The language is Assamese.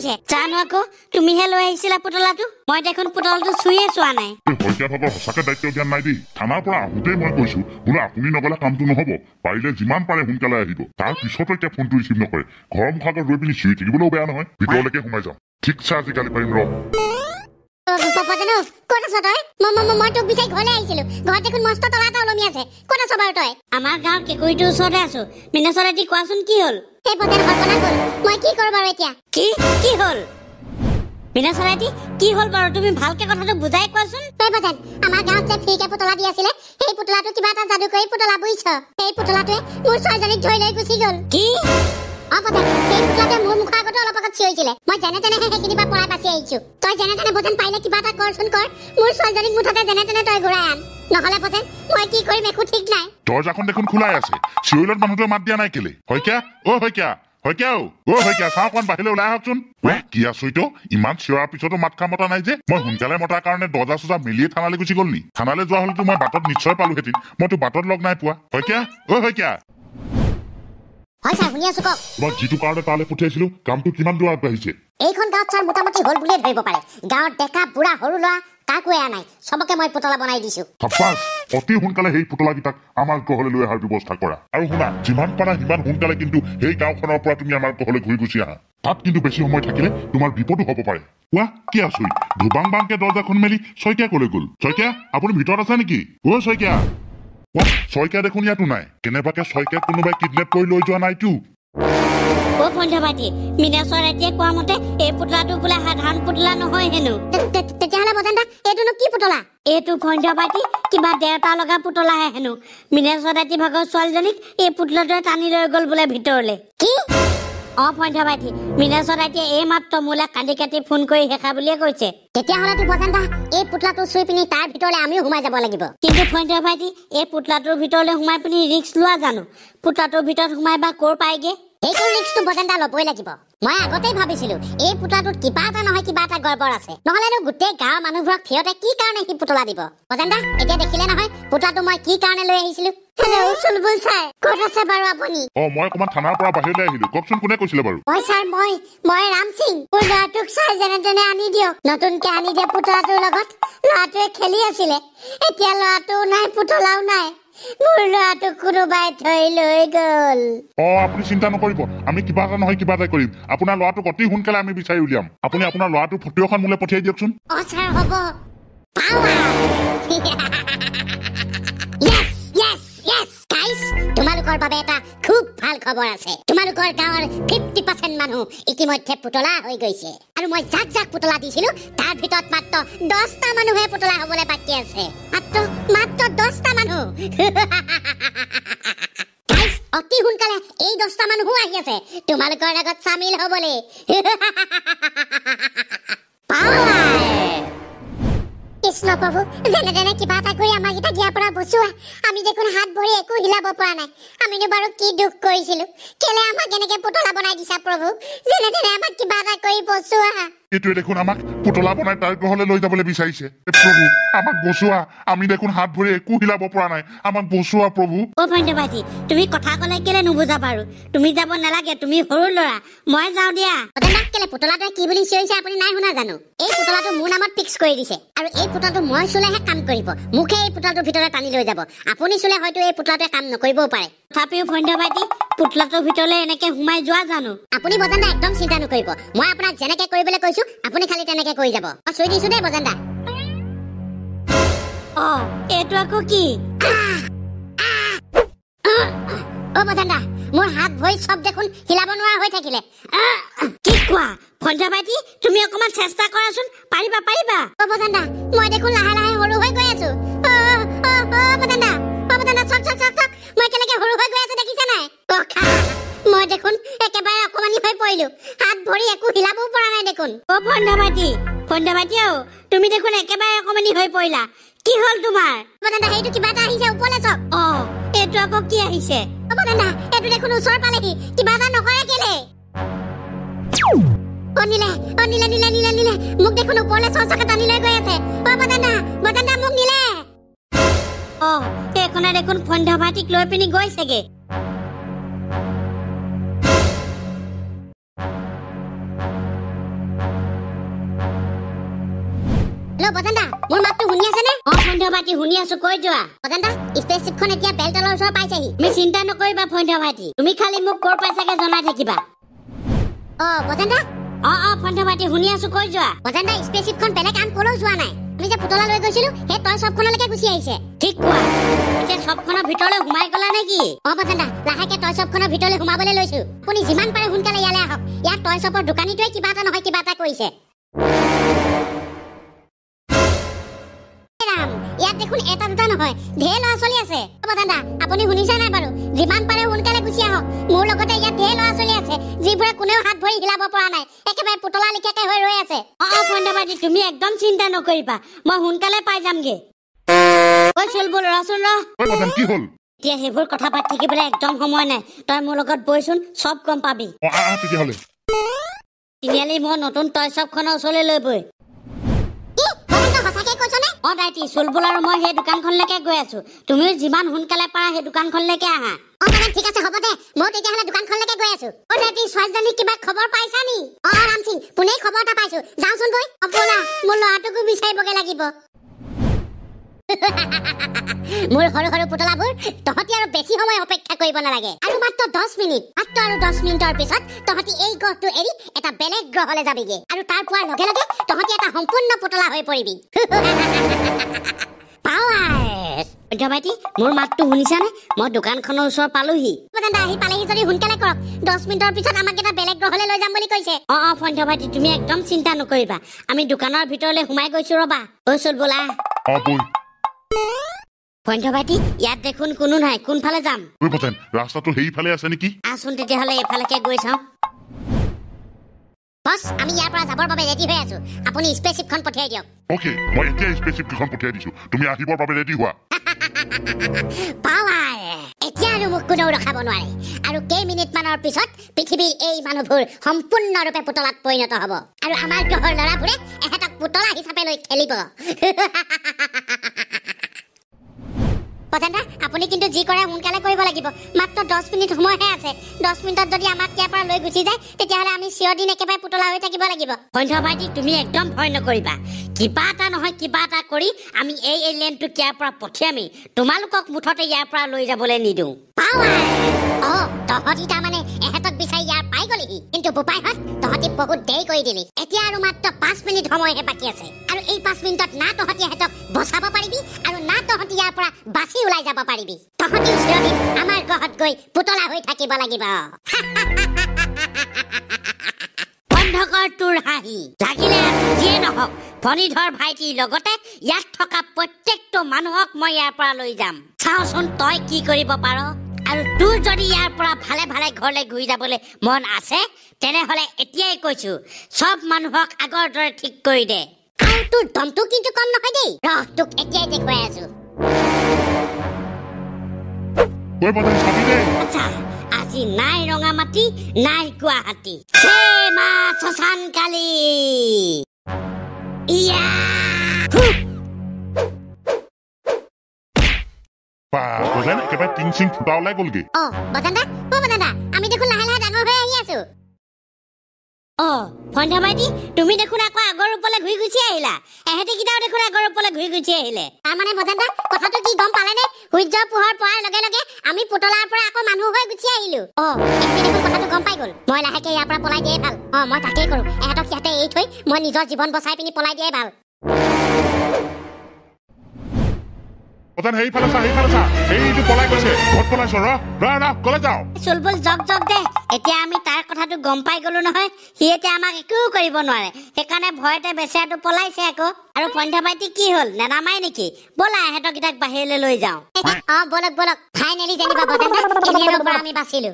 কৰিছে জানো আকৌ তুমিহে লৈ আহিছিলা পুতলাটো মই দেখোন পুতলাটো চুইয়ে চোৱা নাই হইকিয়া ভাগৰ সঁচাকে দায়িত্ব জ্ঞান নাই দেই থানাৰ পৰা আহোঁতেই মই কৈছো বোলে আপুনি নগলে কামটো নহব পাৰিলে যিমান পাৰে সোনকালে আহিব তাৰ পিছতো এতিয়া ফোনটো ৰিচিভ নকৰে ঘৰৰ মুখাগত ৰৈ পিনি চিঞৰি থাকিবলৈও বেয়া নহয় ভিতৰলৈকে সোমাই যাওঁ ঠিকছে আজিকালি পাৰিম ৰ পপজানো কোন আছ তই মই তোক বিচাৰি ঘৰলৈ আহিছিলো ঘৰত দেখোন মস্ত তলা এটা ওলমি আছে কোন আছ বাৰু তই আমাৰ গাঁৱৰ কেকুৰিটোৰ ওচৰতে আছো মিনাচৰাইটি কোৱাচোন কি হ'ল এই পপজান ঘৰখনা গ'ল মই কি কৰোঁ বাৰু এতিয়া কি হ'ল মিনাচৰাইটি কি হ'ল বাৰু তুমি ভালকে কথাটো বুজাই কোৱাচোন তই পপজান আমাৰ গাঁৱত যে ফ্ৰীকে পুতলা দি আছিলে সেই পুতলাটো কিবা এটা যাদু কৰি পুতলা বুইছ সেই পুতলাটোৱে মোৰ ছোৱালীজনীক ধৰি লৈ গুচি গ'ল কি পপজান সেই পুতলাটোৱে মোৰ মুখৰ আগতে অলপ আগত চিঞৰিছিলে মই যেনে তেনে সেইখিনি পৰা পলাই বাচি আহিছো তই যেনে তেনে পপজান পাৰিলে কিবা এটা কৰচোন কৰ মোৰ ছোৱালীজনীক মুঠতে যেনে তেনে তই ঘূৰাই আন নহলে পপজান মই কি কৰিম একো ঠিক নাই দৰ্জাখন দেখোন খোলাই আছে চিঞৰিলত মানুহটোৱে মাত দিয়া নাই কেলে হইকিয়া হইকিয়া হইকিয়া চাহ অকণ বাহিৰলৈ ওলাই আহকচোন কি আছইতো ইমান চিঞৰাৰ পিছতো মাত খা মতা নাই যে মই সোনকালে মতাৰ কাৰণে দৰ্জা চজা মেলিয়ে থানালৈ গুচি গ'ল নি থানালৈ যোৱা হলেতো মই বাটত নিশ্চয় পালোহেঁতেন মইতো বাটত লগ নাই পোৱা হইকিয়া হয় ছাৰ শুনি আছো কওক মই যিটো কাৰণে তালৈ পঠিয়াইছিলো কামটো কিমান দূৰ আগবাঢ়িছে এইখন গাঁৱত ছাৰ মোটামুটি হ'ল বুলিয়ে ধৰিব পাৰে গাঁৱত ডেকা বুঢ়া সৰু ল'ৰা কাকো এয়া নাই চবকে মই পুতলা বনাই দিছো অতি সোনকালে সেই পুতলাকেইটাক আমাৰ ঘৰলৈ লৈ অহাৰ ব্যৱস্থা কৰা আৰু শুনা যিমান পাৰা সিমান সোনকালে কিন্তু সেই গাঁওখনৰ পৰা তুমি আমাৰ ঘৰলৈ ঘূৰি গুচি আহা তাত কিন্তু বেছি সময় থাকিলে তোমাৰ বিপদো হ'ব পাৰে কোৱা কি আছই ধুবাং বাংকে দৰ্জাখন মেলি শইকীয়া কলৈ গ'ল শইকীয়া আপুনি ভিতৰত আছে নেকি শইকীয়া দেখোন ইয়াতো নাই কেনেবাকে শইকীয়াক কোনোবাই কিডনেপ কৰি লৈ যোৱা নাইতো পঞ্চবাটী মিনাচৰাইটিয়ে কোৱা মতে এই পুতলাটো বোলে সাধাৰণ পুতলা নহয় হেনো তেতিয়াহ'লে বজানদা এইটোনো কি পুতলা এইটো পঞ্চবাটী কিবা দেৰতা লগা পুতলাহে হেনো মিনাচৰাইটি ভাগৰ ছোৱালীজনীক এই পুতলাটোৱে টানি লৈ গ'ল বোলে ভিতৰলে কি পঞ্চবাটী মিনাচৰাইটিয়ে এই মাত্ৰ মোলে কান্দি কাটি ফোন কৰি শেষা বুলিয়ে কৈছে তেতিয়াহ'লেতো বজানদা এই পুতলাটো চুই পিনি তাৰ ভিতৰলৈ আমিও সোমাই যাব লাগিব কিন্তু পঞ্চবাটী এই পুতলাটোৰ ভিতৰলৈ সোমাই পিনি ৰিক্স লোৱা জানো পুতলাটোৰ ভিতৰত সোমাই বা ক'ৰ পায়গে এইটো ৰিক্সটো বজানদা ল'বই লাগিব মই আগতেই ভাবিছিলো এই পুতলাটোত কিবা এটা নহয় কিবা এটা গড়বড় আছে নহলেনো গোটেই গাঁৱৰ মানুহবোৰক সিহঁতে কি কাৰণে সি পুতলা দিব বজানদা এতিয়া দেখিলে নহয় পুতলাটো মই কি কাৰণে লৈ আহিছিলো হেল্ল' চুলবুল ছাৰ ক'ত আছে বাৰু আপুনি মই অকমান থানাৰ পৰা বাহিৰলৈ আহিলো কওকচোন কোনে কৈছিলে বাৰু ছাৰ মই ৰাম সিং মোৰ ল'ৰাটোক ছাৰ যেনে তেনে আনি দিয়ক নতুনকে আনি দিয়া পুতলাটোৰ লগত ল'ৰাটোৱে খেলি আছিলে এতিয়া ল'ৰাটোও নাই পুতলাও নাই মোৰ ল'ৰাটোক কোনোবাই থৈ লৈ গ'ল আপুনি চিন্তা নকৰিব আমি কিবা এটা নহয় কিবা এটা কৰিম আপোনাৰ ল'ৰাটোক অতি সোনকালে আমি বিচাৰি উলিয়াম আপুনি আপোনাৰ ল'ৰাটোৰ ফটো এখন মোলৈ পঠিয়াই দিয়কচোন ছাৰ হ'ব তোমালোকৰ বাবে এটা খুব ভাল খবৰ আছে তোমালোকৰ গাঁৱৰ 50% মানুহ ইতিমধ্যে পুতলা হৈ গৈছে আৰু মই যাক যাক পুতলা দিছিলো তাৰ ভিতৰত মাত্ৰ 10টা মানুহে পুতলা হ'বলৈ বাকী আছে মাত্ৰ 10টা মানুহ অতি সোনকালে এই 10টা মানুহো আহি আছে তোমালোকৰ লগত চামিল হ'বলৈ কৃষ্ণ প্ৰভু যেনে তেনে কিবা এটা কৰি আমাক এটা দিয়াৰ পৰা বচোৱা আমি দেখোন হাত ভৰি একো হিলাব পৰা নাই আমিনো বাৰু কি দুখ কৰিছিলো কেলে আমাক এনেকে পুতলা বনাই দিছা প্ৰভু যেনে তেনে আমাক কিবা এটা কৰি বচোৱা এইটোৱে দেখোন আমাক পুতলা বনাই তাৰ ঘৰলৈ লৈ যাবলৈ বিচাৰিছে প্ৰভু আমাক বচোৱা আমি দেখোন হাত ভৰি একো হিলাব পৰা নাই আমাক বচোৱা প্ৰভু পঞ্চবাটী তুমি কথা ক'লে কেলে নুবুজা বাৰু তুমি যাব নালাগে তুমি সৰু ল'ৰা মই যাওঁ দিয়া কেলে পুতলাটোৱে কি বুলি চিঞৰিছে আপুনি নাই শুনা জানো এই পুতলাটো মোৰ নামত ফিক্স কৰি দিছে আৰু এই পুতলাটো মই চুলেহে কাম কৰিব মুখে এই পুতলাটোৰ ভিতৰত টানি লৈ যাব আপুনি চুলে হয়তো এই পুতলাটোৱে কাম নকৰিবও পাৰে তথাপিও পঞ্চবাটী পুতলাটোৰ ভিতৰলৈ এনেকে সোমাই যোৱা জানো আপুনি বজানদা একদম চিন্তা নকৰিব মই আপোনাক যেনেকে কৰিবলৈ কৈছো আপুনি খালি তেনেকে কৰি যাব চুই দিছো দেই বজানদা এইটো আকৌ কি বজানদা মোৰ হাত ভৰি চব দেখোন হিলাব নোৱাৰা হৈ থাকিলে কি কোৱা পঞ্চবাটী তুমি অকমান চেষ্টা কৰাচোন পাৰিবা বজানদা মই দেখোন লাহে লাহে সৰু হৈ গৈ আছো বজানদা চক মই কেনেকে সৰু হৈ গৈ আছো দেখিছা নাই মই দেখোন একেবাৰে অকমানি হৈ পৰিলো হাত ভৰি একো হিলাবও পৰা নাই দেখোন পঞ্চবাটী তুমি দেখোন একেবাৰে অকমানি হৈ পৰিলা কি হ'ল তোমাৰ বজানদা সেইটো কিবা এটা আহিছে ওপৰলৈ চক এইটো আকৌ কি আহিছে বজানদা এইটো দেখোন ওচৰ পালেহি কিবা এটা নকৰে কেলে নিলে মোক দেখোন ওপৰলৈ চকে টানি লৈ গৈ আছে বজানদা মোক নিলে এইখনে দেখোন পঞ্চবাটীক লৈ পিনি গৈছেগে হেল্ল' বজেন দা মোৰ মাতটো শুনি আছে নে ফৈন্ধ ভাইটি শুনি আছো কৈ যোৱা বজেন দা স্পেচশ্বিপখন এতিয়া বেলতলৰ ওচৰ পাইছেহি তুমি চিন্তা নকৰিবা ফৈন্ধ ভাইটি তুমি খালি মোক ক'ৰ পাইছাগে জনাই থাকিবা বজেন দা ফৈন্ধ ভাইটি শুনি আছো কৈ যোৱা বজেন দা স্পেচশ্বিপখন বেলেগ আন কলৈও যোৱা নাই আমি যে পুতলা লৈ গৈছিলো সেই টয় শ্বপখনলৈকে গুচি আহিছে ঠিক কোৱা এতিয়া শ্বপখনৰ ভিতৰলৈ সোমাই গলা নেকি বজেন দা লাহেকে টয় শ্বপখনৰ ভিতৰলৈ সোমাবলৈ লৈছো আপুনি যিমান পাৰে সোনকালে ইয়ালৈ আহক ইয়াত টয় শ্বপৰ দোকানীটোৱে কিবা এটা নহয় কিবা এটা কৰিছে ইয়াত দেখোন এটা দুটা নহয় ঢেৰ ল'ৰা ছোৱালী আছে বজেন দা আপুনি শুনিছে নাই বাৰু যিমান পাৰে সোনকালে গুচি আহক মোৰ লগতে ইয়াত ঢেৰ ল'ৰা ছোৱালী আছে যিবোৰে কোনেও হাত ভৰি হিলাব পৰা নাই একেবাৰে পুতলা লিখিয়াকে হৈ ৰৈ আছে ফৈন্ধ ভাইটি তুমি একদম চিন্তা নকৰিবা মই সোনকালে পাই যামগে ঐ চুলবুল ৰচোন কি হ'ল এতিয়া সেইবোৰ কথা পাতি থাকিবলৈ একদম সময় নাই তই মোৰ লগত বহিচোন চব গম পাবি তেতিয়াহ'লে তিনিআলি মই নতুন টয় শ্বপখনৰ ওচৰলৈ লৈ বৈ দাইটি চুলবুল আৰু মই সেই দোকানখনলৈকে গৈ আছো তুমিও যিমান সোনকালে পাৰা সেই দোকানখনলৈকে আহা ঠিক আছে হ'ব দে মই তেতিয়াহ'লে দোকানখনলৈকে গৈ আছো দাইটি ছোৱালীজনী কিবা খবৰ পাইছা নি ৰামসিং পোনেই খবৰ এটা পাইছো যাওঁচোন গৈ ব'লা মোৰ ল'ৰাটোকো বিচাৰিবগে লাগিব মোৰ সৰু সৰু পুতলাবোৰ তহঁতি আৰু বেছি সময় অপেক্ষা কৰিব নালাগে আৰু মাত্ৰ 10 মিনিট মাত্ৰ আৰু 10 মিনিটৰ পিছত তহঁতি এই গ্ৰহটো এৰি এটা বেলেগ গ্ৰহলৈ যাবিগে আৰু তাৰ পোৱাৰ লগে লগে তহঁতি এটা সম্পূৰ্ণ পুতলা হৈ পৰিবি ভাইটি মোৰ মাতটো শুনিছানে মই দোকানখনৰ ওচৰ পালোহি আহি পালেহি যদি সোনকালে কৰক 10 মিনিটৰ পিছত আমাক এটা বেলেগ গ্ৰহলৈ লৈ যাম বুলি কৈছে ফৈন্ধ ভাইটি তুমি একদম চিন্তা নকৰিবা আমি দোকানৰ ভিতৰলৈ সোমাই গৈছো ৰবা চুল বোলা ফৈন্ধ ভাইটি ইয়াত দেখোন কোনো নাই কোনফালে যাম ৰাস্তাটো সেইফালে আছে নেকি আছোন তেতিয়াহ'লে এইফালেকে গৈ চাওঁ বস আমি ইয়াৰ পৰা যাবৰ বাবে ৰেডি হৈ আছো আপুনি স্পেচশ্বিপখন পঠিয়াই দিয়ক ওকে মই এতিয়া স্পেচশ্বিপখন পঠিয়াই দিছো তুমি আহিবৰ বাবে ৰেডি হোৱা পাৱাৰ এতিয়া আৰু মোক কোনেও ৰখাব নোৱাৰে আৰু কেইমিনিটমানৰ পিছত পৃথিৱীৰ এই মানুহবোৰ সম্পূৰ্ণৰূপে পুতলাত পৰিণত হ'ব আৰু আমাৰ গ্ৰহৰ ল'ৰাবোৰে এহেঁতক পুতলা হিচাপে লৈ খেলিব আপুনি কিন্তু যি কৰে সোনকালে কৰিব লাগিব মাত্ৰ 10 মিনিট সময়হে আছে 10 মিনিটত যদি আমাক ইয়াৰ পৰা লৈ গুচি যায় তেতিয়াহ'লে আমি চিৰদিন একেবাৰে পুতলা হৈ থাকিব লাগিব ফৈন্ধ ভাইটি তুমি একদম ভয় নকৰিবা কিবা এটা নহয় কিবা এটা কৰি আমি এই এলিয়েনটোক ইয়াৰ পৰা পঠিয়ামেই তোমালোকক মুঠতে ইয়াৰ পৰা লৈ যাবলৈ নিদিওঁ তহঁতি তাৰমানে এহেঁতক বিচাৰি ইয়াৰ পাই গলিহি কিন্তু বোপাইহঁত তহঁতি বহুত দেৰি কৰি দিলি এতিয়া আৰু মাত্ৰ 5 মিনিট সময়হে বাকী আছে আৰু এই 5 মিনিটত না তহঁতি এহেঁতক বচাব পাৰিবি আৰু না তহঁতি ইয়াৰ পৰা বাচি ওলাই যাব পাৰিবি তহঁতি চিৰদিন আমাৰ গ্ৰহত গৈ পুতলা হৈ থাকিব লাগিব বন্ধকৰ তোৰ হাঁহি লাগিলে যিয়ে নহওক ভনীধৰ ভাইটিৰ লগতে ইয়াত থকা প্ৰত্যেকটো মানুহক মই ইয়াৰ পৰা লৈ যাম চাওচোন তই কি কৰিব পাৰ আৰু তোৰ যদি ইয়াৰ পৰা ভালে ভালে ঘৰলৈ ঘূৰি যাবলৈ মন আছে তেনেহ'লে এতিয়াই কৈছো চব মানুহক আগৰ দৰে ঠিক কৰি দে আৰু তোৰ দমটো কিন্তু কম নহয় দেই ৰহ তোক এতিয়াই দেখুৱাই আছো আচ্ছা আজি নাই ৰঙামাটি নাই গুৱাহাটী মা শশান কালী একেবাৰে টিং চিং ফুটা ওলাই গ'লগে আমি দেখোন লাহে লাহে ডাঙৰ হৈ আহি আছো ফৈন্ধ ভাইটি তুমি দেখোন আকৌ আগৰ ৰূপলৈ ঘূৰি গুচি আহিলা এহেঁতি কেইটাও দেখোন আগৰ ৰূপলৈ ঘূৰি গুচি আহিলে তাৰমানে বজানদা কথাটো কি গম পালেনে সূৰ্যৰ পোহৰ পোৱাৰ লগে লগে আমি পুতলাৰ পৰা আকৌ মানুহ হৈ গুচি আহিলো এহেঁতি দেখোন কথাটো গম পাই গ'ল মই লাহেকে ইয়াৰ পৰা পলাই দিয়াই ভাল মই তাকেই কৰো এহেঁতক ইয়াতে এৰি থৈ মই নিজৰ জীৱন বচাই পিনি পলাই দিয়াই ভাল চুলবুল জগ জগ দে এতিয়া আমি তাৰ কথাটো গম পাই গলো নহয় সি এতিয়া আমাক একো কৰিব নোৱাৰে সেইকাৰণে ভয়তে বেচেৰাটো পলাইছে আকৌ আৰু ফৈন্ধ ভাইটি কি হ'ল নেনামাই নেকি ব'লা এহেঁতক কেইটাক বাহিৰলৈ লৈ যাওঁ বলক বলক ফাইনেলি যেনিবা বজানদা এলিয়েনৰ পৰা আমি বাচিলো